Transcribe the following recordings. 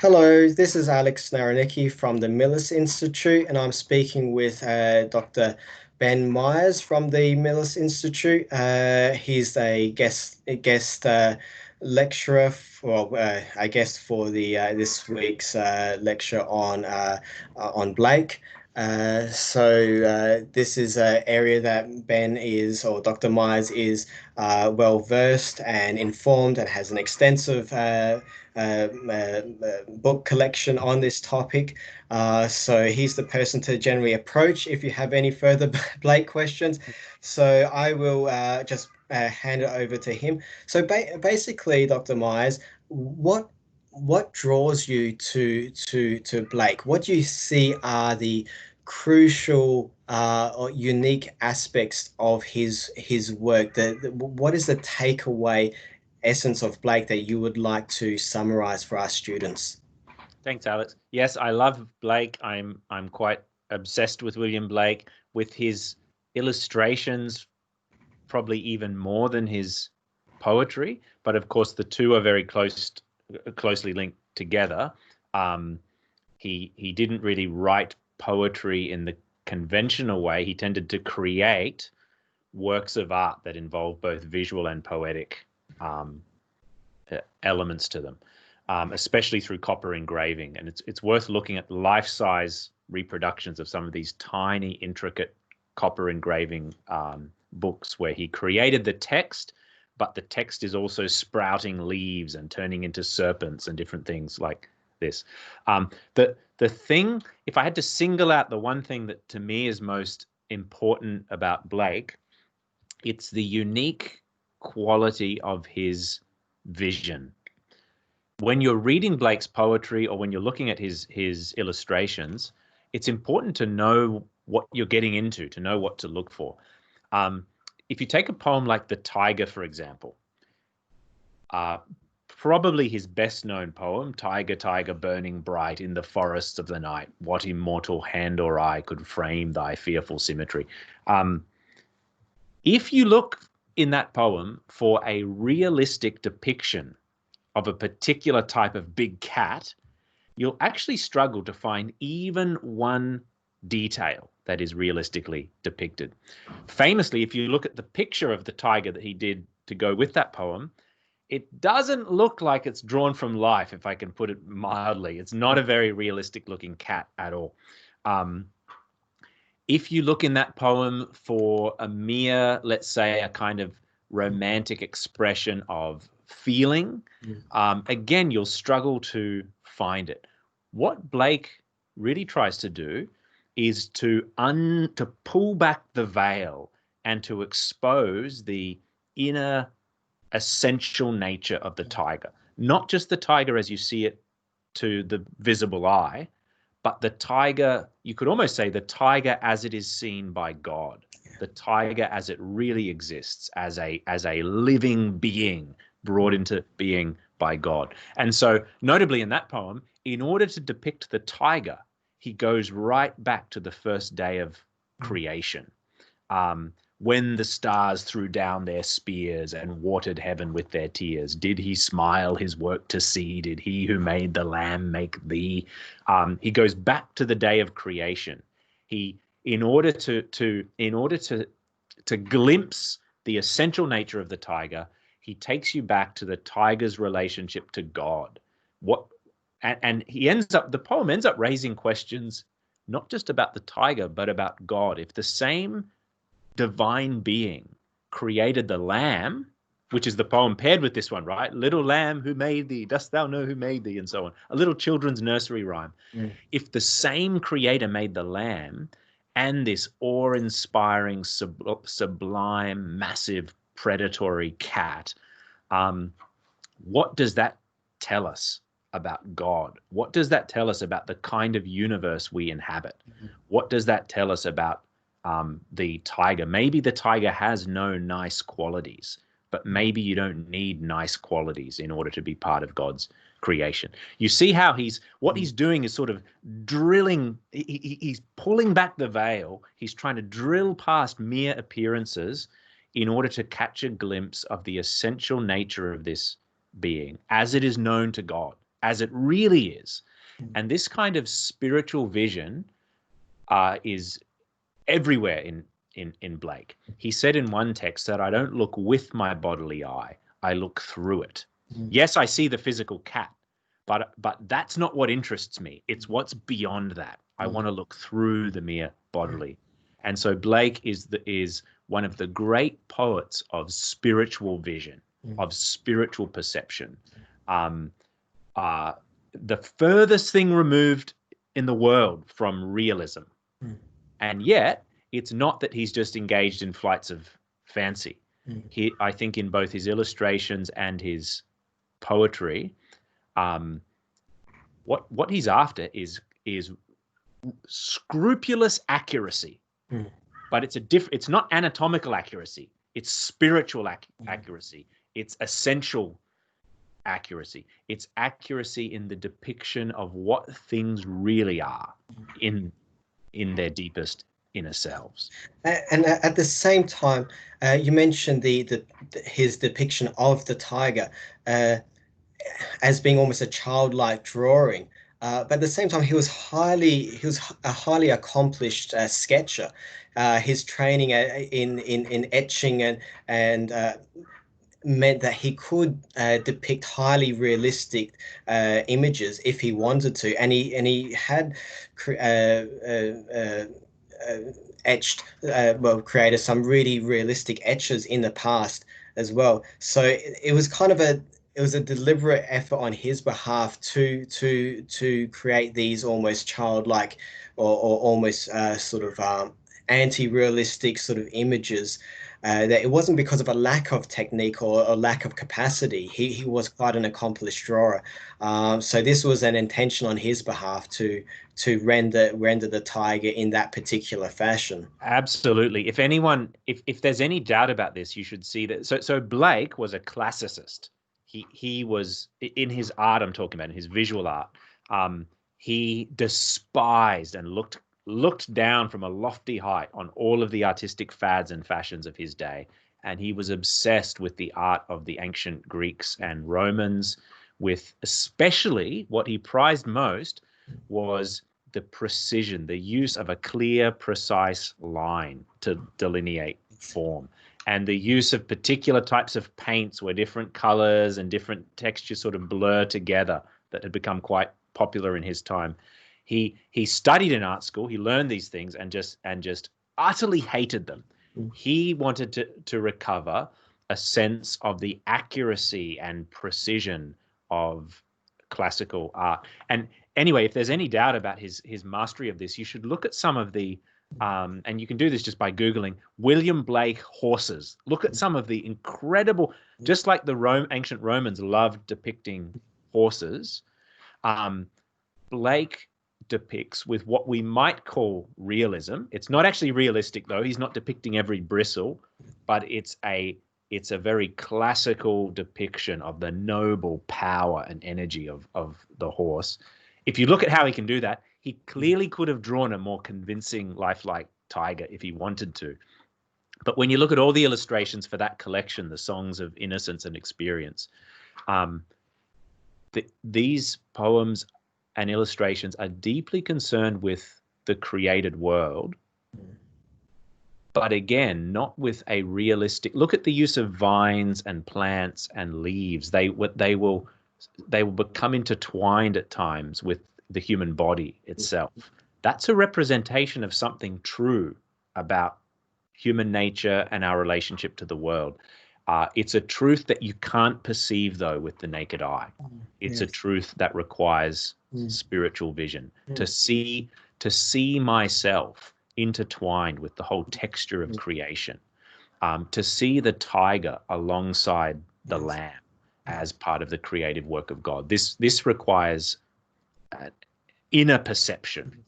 Hello, this is Alex Naronicki from the Millis Institute, and I'm speaking with Dr. Ben Myers from the Millis Institute. He's a guest lecturer for, I guess, for the this week's lecture on Blake. This is an area that Ben is, or Dr. Myers is, well versed and informed, and has an extensive book collection on this topic. So he's the person to generally approach if you have any further Blake questions. So I will just hand it over to him. So basically, Dr. Myers, what draws you to Blake? What do you see are the crucial or unique aspects of his work? What is the takeaway essence of Blake that you would like to summarize for our students? Thanks, Alex. Yes, I love Blake. I'm quite obsessed with William Blake, with his illustrations, probably even more than his poetry. But of course, the two are very closely linked together. He didn't really write poetry in the conventional way. He tended to create works of art that involve both visual and poetic elements to them. Especially through copper engraving. And it's worth looking at life-size reproductions of some of these tiny, intricate copper engraving books where he created the text, but the text is also sprouting leaves and turning into serpents and different things like this. The thing, if I had to single out the one thing that to me is most important about Blake, it's the unique quality of his vision. When you're reading Blake's poetry or when you're looking at his illustrations, it's important to know what you're getting into, to know what to look for. If you take a poem like The Tiger, for example, probably his best known poem, Tiger, tiger, burning bright in the forests of the night, what immortal hand or eye could frame thy fearful symmetry? If you look in that poem for a realistic depiction of a particular type of big cat, you'll actually struggle to find even one detail that is realistically depicted. Famously, if you look at the picture of the tiger that he did to go with that poem, it doesn't look like it's drawn from life, if I can put it mildly. It's not a very realistic looking cat at all. If you look in that poem for a mere, let's say, a kind of romantic expression of feeling, again, you'll struggle to find it. What Blake really tries to do is to pull back the veil and to expose the inner essential nature of the tiger. Not just the tiger as you see it to the visible eye, but the tiger, you could almost say the tiger as it is seen by God, the tiger as it really exists, as a living being brought into being by God. And so notably in that poem, in order to depict the tiger, he goes right back to the first day of creation. When the stars threw down their spears and watered heaven with their tears, did he smile his work to see? Did he who made the lamb make thee? He goes back to the day of creation. In order to glimpse the essential nature of the tiger, he takes you back to the tiger's relationship to God. The poem ends up raising questions not just about the tiger, but about God. If the same divine being created the lamb, which is the poem paired with this one, right? Little lamb, who made thee? Dost thou know who made thee? And so on. A little children's nursery rhyme. If the same creator made the lamb and this awe-inspiring, sublime, massive, predatory cat, what does that tell us about God? What does that tell us about the kind of universe we inhabit? What does that tell us about the tiger? Maybe the tiger has no nice qualities, but maybe you don't need nice qualities in order to be part of God's creation. You see how what he's doing is sort of drilling, he's pulling back the veil. He's trying to drill past mere appearances in order to catch a glimpse of the essential nature of this being as it is known to God. as it really is. And this kind of spiritual vision is everywhere in Blake. He said in one text that I don't look with my bodily eye, I look through it. Yes, I see the physical cat, but that's not what interests me. It's what's beyond that. I want to look through the mere bodily. And so Blake is one of the great poets of spiritual vision, of spiritual perception. The furthest thing removed in the world from realism. And yet, it's not that he's just engaged in flights of fancy. I think in both his illustrations and his poetry, what he's after is scrupulous accuracy. But it's not anatomical accuracy. It's spiritual accuracy. It's essential accuracy. It's accuracy in the depiction of what things really are in their deepest inner selves. And at the same time, you mentioned his depiction of the tiger as being almost a childlike drawing. But at the same time, he was a highly accomplished sketcher. His training in etching and meant that he could depict highly realistic images if he wanted to, and he had created some really realistic etches in the past as well. So it was kind of a deliberate effort on his behalf to create these almost childlike or almost sort of anti-realistic sort of images. That it wasn't because of a lack of technique or a lack of capacity. He was quite an accomplished drawer. So this was an intention on his behalf to render the tiger in that particular fashion. Absolutely. If there's any doubt about this, you should see that. So Blake was a classicist. He was, in his art, I'm talking about, in his visual art, he despised and looked down from a lofty height on all of the artistic fads and fashions of his day. And he was obsessed with the art of the ancient Greeks and Romans, with especially what he prized most was the precision, the use of a clear, precise line to delineate form, and the use of particular types of paints where different colors and different textures sort of blur together, that had become quite popular in his time. He studied in art school. He learned these things and just utterly hated them. He wanted to recover a sense of the accuracy and precision of classical art. And anyway, if there's any doubt about his mastery of this, you should look at some of the and you can do this just by Googling William Blake horses. Look at some of the incredible, just like the ancient Romans loved depicting horses. Blake depicts with what we might call realism. It's not actually realistic, though. He's not depicting every bristle, but it's a very classical depiction of the noble power and energy of the horse. If you look at how he can do that, he clearly could have drawn a more convincing, lifelike tiger if he wanted to. But when you look at all the illustrations for that collection, the Songs of Innocence and Experience, these poems and illustrations are deeply concerned with the created world, but again, not with a realistic look at the use of vines and plants and leaves. They will become intertwined at times with the human body itself. That's a representation of something true about human nature and our relationship to the world. It's a truth that you can't perceive, though, with the naked eye. It's a truth that requires spiritual vision, to see myself intertwined with the whole texture of creation, to see the tiger alongside the lamb as part of the creative work of God. This requires inner perception.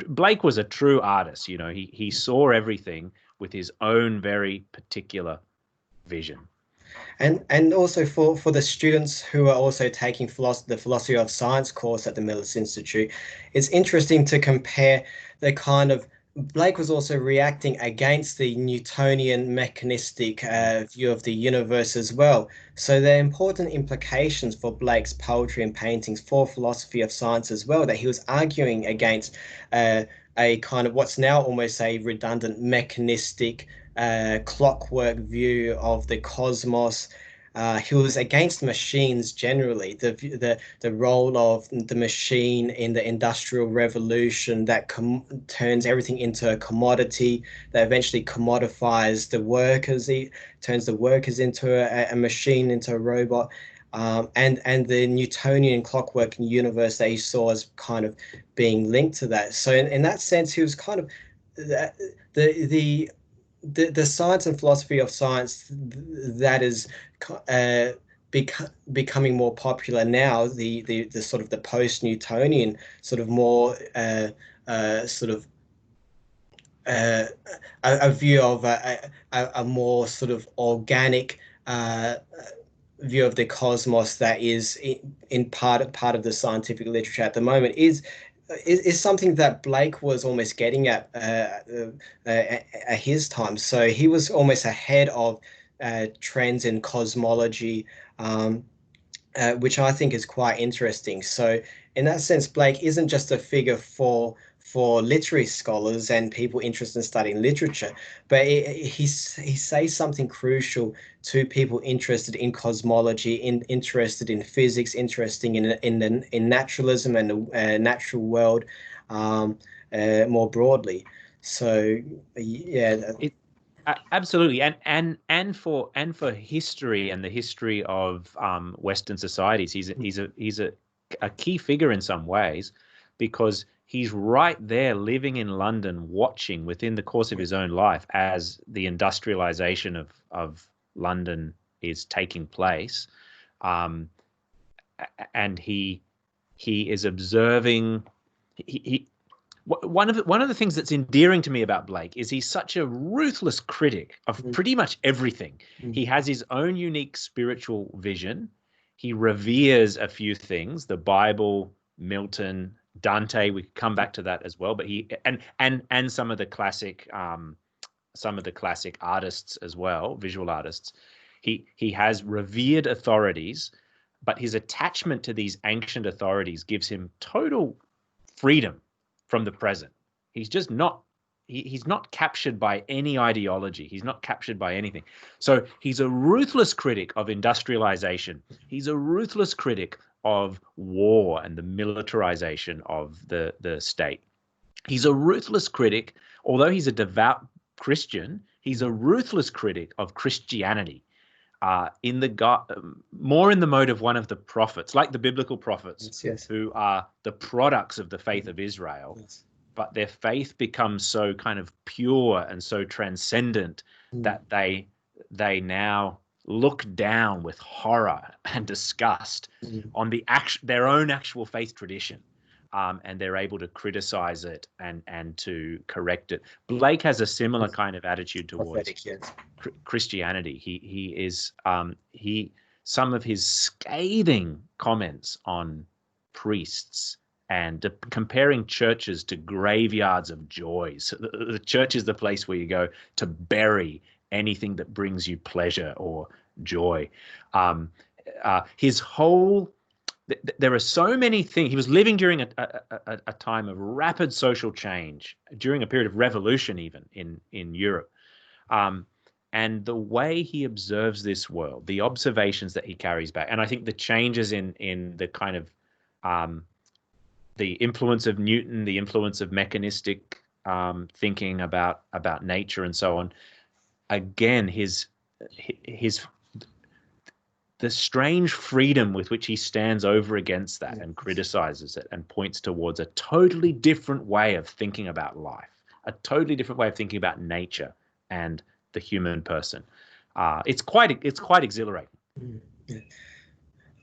Blake was a true artist. You know, he saw everything with his own very particular vision. And also for the students who are also taking the philosophy of science course at the Millis Institute, it's interesting to compare the kind of Blake was also reacting against the Newtonian mechanistic view of the universe as well. So there are important implications for Blake's poetry and paintings for philosophy of science as well, that he was arguing against a kind of what's now almost a redundant mechanistic clockwork view of the cosmos. He was against machines generally, the role of the machine in the Industrial Revolution that turns everything into a commodity, that eventually commodifies the workers, turns the workers into a machine, into a robot. And the Newtonian clockwork universe that he saw as kind of being linked to that. So in that sense, he was kind of the the the science and philosophy of science that is uh, becoming more popular now, the sort of the post-Newtonian sort of more sort of uh, a view of a more sort of organic view of the cosmos that is in part of the scientific literature at the moment is something that Blake was almost getting at his time. So he was almost ahead of trends in cosmology, which I think is quite interesting. So in that sense, Blake isn't just a figure for literary scholars and people interested in studying literature, but he says something crucial to people interested in cosmology, interested in physics, interested in naturalism and the natural world um, more broadly. So yeah. Absolutely, and for history and the history of Western societies, he's a key figure in some ways, because he's right there living in London, watching within the course of his own life as the industrialization of London is taking place, um, and he is observing. He one of the things that's endearing to me about Blake is he's such a ruthless critic of pretty much everything. He has his own unique spiritual vision. He reveres a few things: the Bible, Milton, Dante. We could come back to that as well. But he and some of the classic artists as well, visual artists. He has revered authorities, but his attachment to these ancient authorities gives him total freedom from the present. He's just not he's not captured by any ideology. He's not captured by anything. So he's a ruthless critic of industrialization. He's a ruthless critic of war and the militarization of the state. He's a ruthless critic, although he's a devout Christian, he's a ruthless critic of Christianity. More in the mode of one of the prophets, like the biblical prophets, Yes. who are the products of the faith of Israel, Yes. but their faith becomes so kind of pure and so transcendent that they now look down with horror and disgust on their own actual faith tradition. And they're able to criticize it and to correct it. Blake has a similar kind of attitude towards Prophetic, yes. Christianity. He some of his scathing comments on priests and comparing churches to graveyards of joys. The church is the place where you go to bury anything that brings you pleasure or joy. His whole there are so many things. He was living during a time of rapid social change, during a period of revolution, even in Europe. And the way he observes this world, the observations that he carries back, and I think the changes in the kind of the influence of Newton, the influence of mechanistic thinking about nature and so on. Again, the strange freedom with which he stands over against that and criticizes it and points towards a totally different way of thinking about life, a totally different way of thinking about nature and the human person. It's quite exhilarating.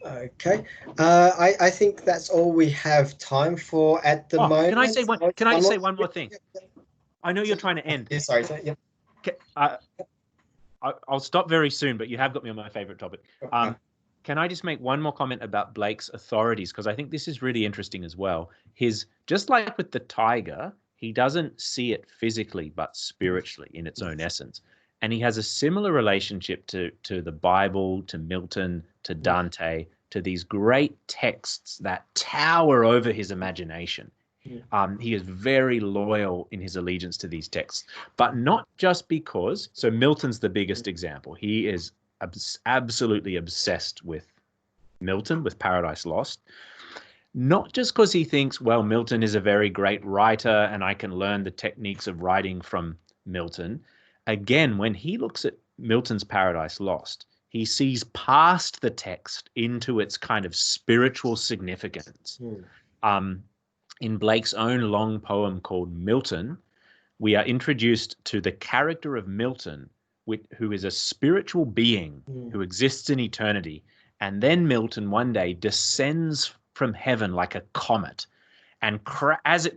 Okay. I think that's all we have time for at the moment. Can I say one? Can I say one more thing? Yep. I know you're trying to end. Yeah, sorry. Yep. I'll stop very soon, but you have got me on my favorite topic. Can I just make one more comment about Blake's authorities? Because I think this is really interesting as well. Just like with the tiger, he doesn't see it physically, but spiritually in its own essence. And he has a similar relationship to the Bible, to Milton, to Dante, to these great texts that tower over his imagination. He is very loyal in his allegiance to these texts, but not just because. So Milton's the biggest example. He is absolutely obsessed with Milton, with Paradise Lost. Not just because he thinks, well, Milton is a very great writer and I can learn the techniques of writing from Milton. Again, when he looks at Milton's Paradise Lost, he sees past the text into its kind of spiritual significance. In Blake's own long poem called Milton, we are introduced to the character of Milton, who is a spiritual being who exists in eternity. And then Milton one day descends from heaven like a comet. And as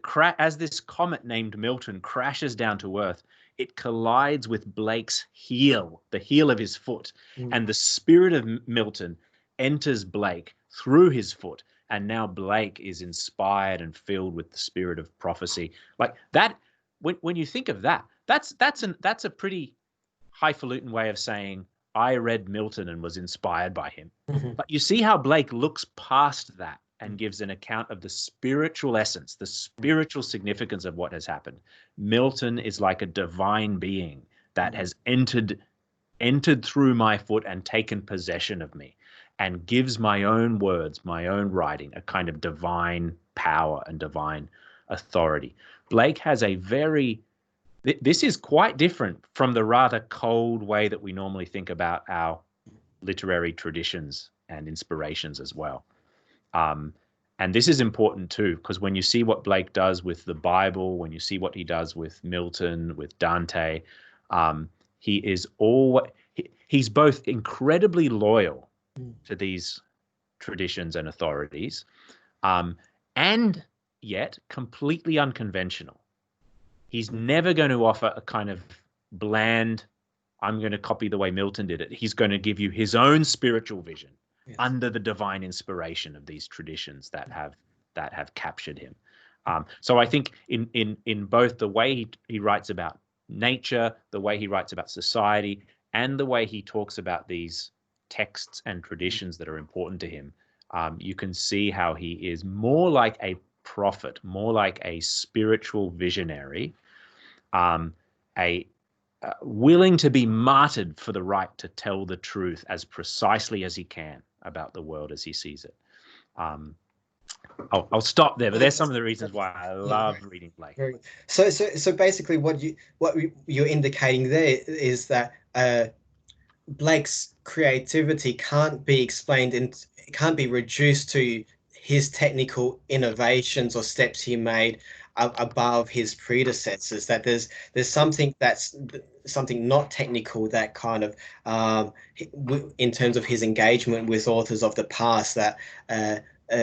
this comet named Milton crashes down to earth, it collides with Blake's heel, the heel of his foot. And the spirit of Milton enters Blake through his foot. And now Blake is inspired and filled with the spirit of prophecy. Like that, when you think of that, that's a pretty highfalutin way of saying, I read Milton and was inspired by him. But you see how Blake looks past that and gives an account of the spiritual essence, the spiritual significance of what has happened. Milton is like a divine being that has entered through my foot and taken possession of me and gives my own words, my own writing, a kind of divine power and divine authority. Blake has this is quite different from the rather cold way that we normally think about our literary traditions and inspirations as well. And this is important too, because when you see what Blake does with the Bible, when you see what he does with Milton, with Dante, he's both incredibly loyal to these traditions and authorities, and yet completely unconventional. He's never going to offer a kind of bland, I'm going to copy the way Milton did it. He's going to give you his own spiritual vision under the divine inspiration of these traditions that have captured him. So I think in both the way he writes about nature, the way he writes about society, and the way he talks about these texts and traditions that are important to him, you can see how he is more like a prophet, more like a spiritual visionary, willing to be martyred for the right to tell the truth as precisely as he can about the world as he sees it. I'll stop there, but there's some of the reasons why I love reading Blake. So basically, what you're indicating there is that Blake's creativity can't be explained and can't be reduced to his technical innovations or steps he made above his predecessors. That there's something something not technical that kind of in terms of his engagement with authors of the past, that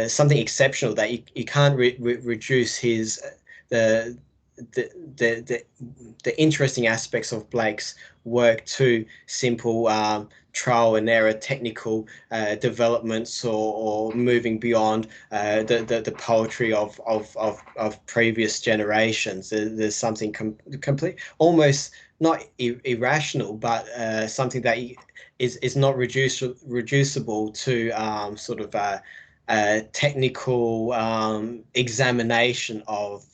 something exceptional that you can't reduce his the interesting aspects of Blake's work to simple trial and error technical developments, or moving beyond the poetry of previous generations. There's something complete, almost not irrational, but something that is not reducible to sort of technical examination of,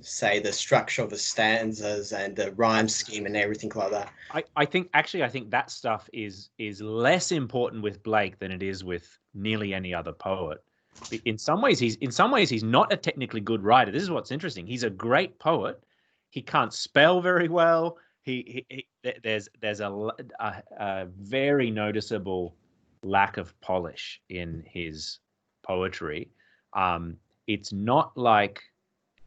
say, the structure of the stanzas and the rhyme scheme and everything like that. I think that stuff is less important with Blake than it is with nearly any other poet. In some ways he's not a technically good writer. This is what's interesting. He's a great poet. He can't spell very well. There's a very noticeable lack of polish in his poetry. It's not like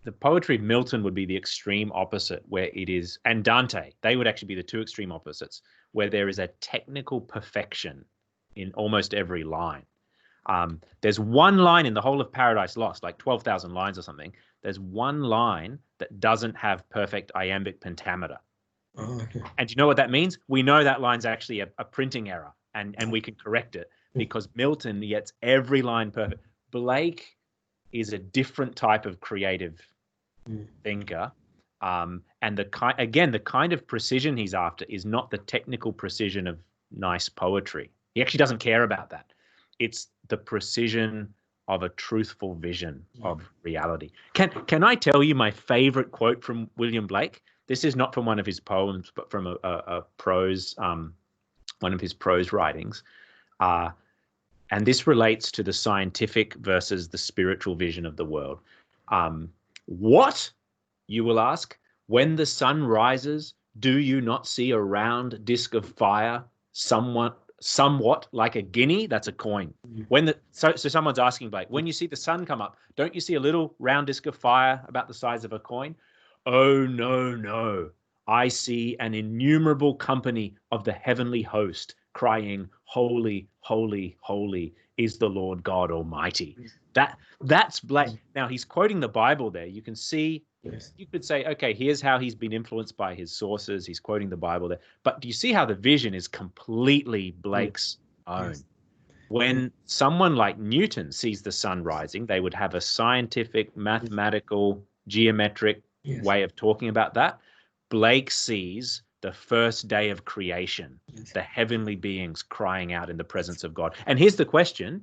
the poetry of Milton would be the extreme opposite, where it is, and Dante, they would actually be the two extreme opposites, where there is a technical perfection in almost every line. There's one line in the whole of Paradise Lost, like 12,000 lines or something. There's one line that doesn't have perfect iambic pentameter. Oh, okay. And you know what that means? We know that line's actually a printing error, and we can correct it because Milton gets every line perfect. Blake is a different type of creative thinker. And the kind of precision he's after is not the technical precision of nice poetry. He actually doesn't care about that. It's the precision of a truthful vision of reality. Can I tell you my favorite quote from William Blake? This is not from one of his poems, but from a prose, one of his prose writings. And this relates to the scientific versus the spiritual vision of the world. What, you will ask, when the sun rises, do you not see a round disc of fire, somewhat like a guinea? That's a coin. So someone's asking, Blake, when you see the sun come up, don't you see a little round disc of fire about the size of a coin? Oh, no, no. I see an innumerable company of the heavenly host crying, holy, holy, holy is the Lord God Almighty. That's Blake. Now he's quoting the Bible there. You can see, you could say, okay, here's how he's been influenced by his sources. He's quoting the Bible there. But do you see how the vision is completely Blake's own? When someone like Newton sees the sun rising, they would have a scientific, mathematical, geometric way of talking about that. Blake sees the first day of creation, the heavenly beings crying out in the presence of God. And here's the question.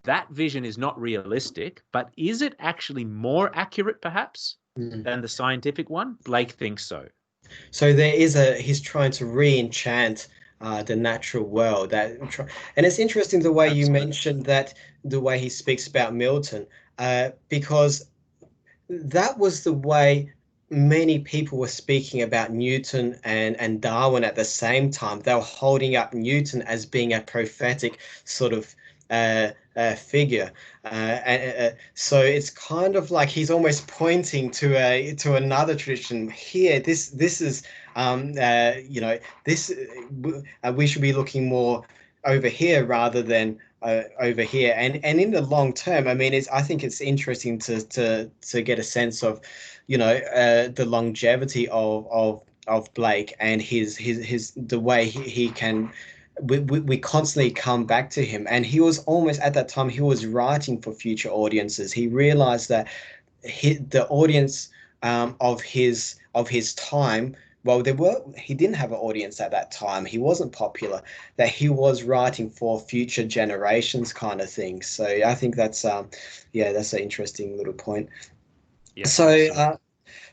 That vision is not realistic, but is it actually more accurate, perhaps, than the scientific one? Blake thinks so. So he's trying to re-enchant the natural world. And it's interesting the way you mentioned that, the way he speaks about Milton, because that was the way many people were speaking about Newton and Darwin at the same time. They were holding up Newton as being a prophetic sort of figure, so it's kind of like he's almost pointing to another tradition here. This is we should be looking more over here rather than over here. And in the long term, I mean, I think it's interesting to get a sense of, the longevity of Blake and his the way he can. We constantly come back to him, and he was almost, at that time, he was writing for future audiences. He realized that the audience of his time, well, he didn't have an audience at that time. He wasn't popular. That he was writing for future generations, kind of thing. So I think that's that's an interesting little point. Yeah.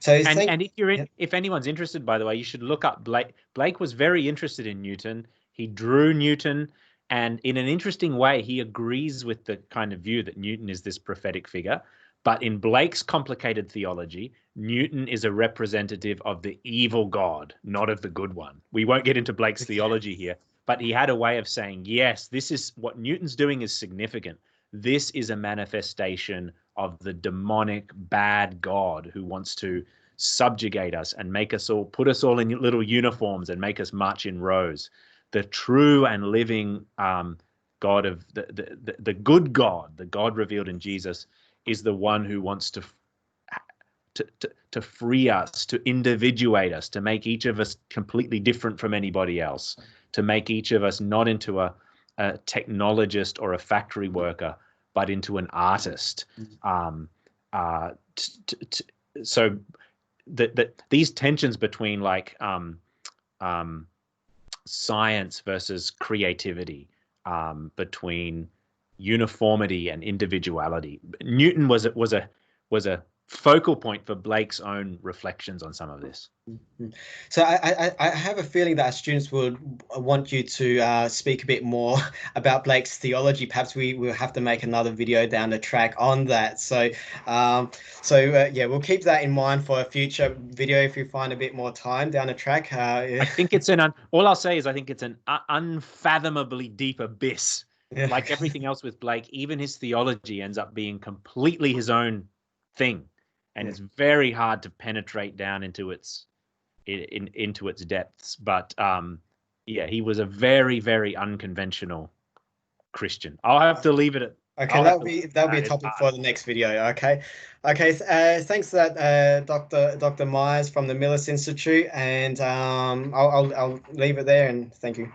If anyone's interested, by the way, you should look up Blake. Blake was very interested in Newton. He drew Newton, and in an interesting way, he agrees with the kind of view that Newton is this prophetic figure. But in Blake's complicated theology, Newton is a representative of the evil God, not of the good one. We won't get into Blake's theology here, but he had a way of saying, yes, this is what Newton's doing is significant. This is a manifestation of the demonic bad God who wants to subjugate us and make us all, put us all in little uniforms and make us march in rows. The true and living God of the good God, the God revealed in Jesus, is the one who wants to free us, to individuate us, to make each of us completely different from anybody else, to make each of us not into a technologist or a factory worker, but into an artist. So these tensions between like science versus creativity, between uniformity and individuality. Newton was a focal point for Blake's own reflections on some of this. So I have a feeling that our students would want you to speak a bit more about Blake's theology. Perhaps we will have to make another video down the track on that. So we'll keep that in mind for a future video if you find a bit more time down the track. I think it's all I'll say is I think it's an unfathomably deep abyss. Yeah. Like everything else with Blake, even his theology ends up being completely his own thing, and it's very hard to penetrate down into its depths. But he was a very, very unconventional Christian. I'll have to leave it at. Okay, that'll be a topic for the next video. Okay. Thanks for that, Dr. Myers from the Millis Institute, and I'll leave it there, and thank you.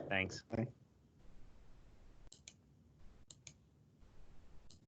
Thanks. Okay.